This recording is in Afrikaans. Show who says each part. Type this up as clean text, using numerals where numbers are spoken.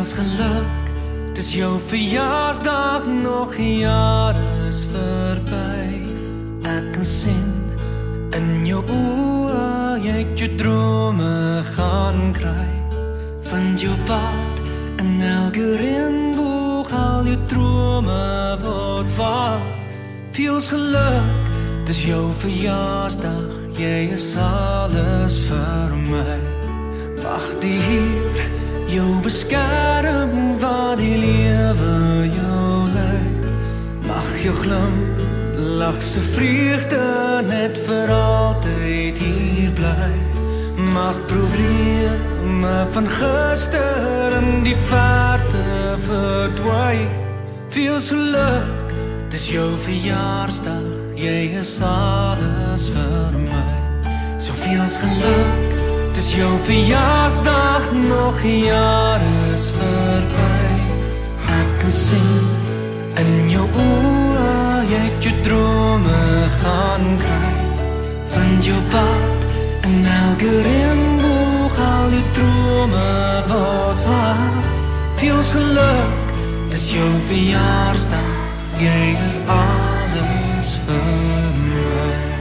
Speaker 1: Veels geluk, dis jou verjaarsdag, nog 'n jaar is verby. Ek kan sien in jou oë, jy het jou drome gaan kry. Vind jou pad in elke reënboog, al jou drome word waar. Veels geluk, dis jou verjaarsdag, jy is alles vir my. Mag die Heer jou beskerm waar die lewe jou lei. Mag jou glimlag se vreugde net vir altyd hier bly. Mag probleme van gister in die verte verdwyn. Veels geluk, dis jou verjaarsdag, jy is alles vir my. Soveels geluk, dis jou verjaarsdag, nog 'n jaar is verby. Ek kan sien in jou oë, jy het jou drome gaan kry. Vind jou pad in elke reënboog, al jou drome word waar. Veels geluk, dis jou verjaarsdag, jy is alles vir my.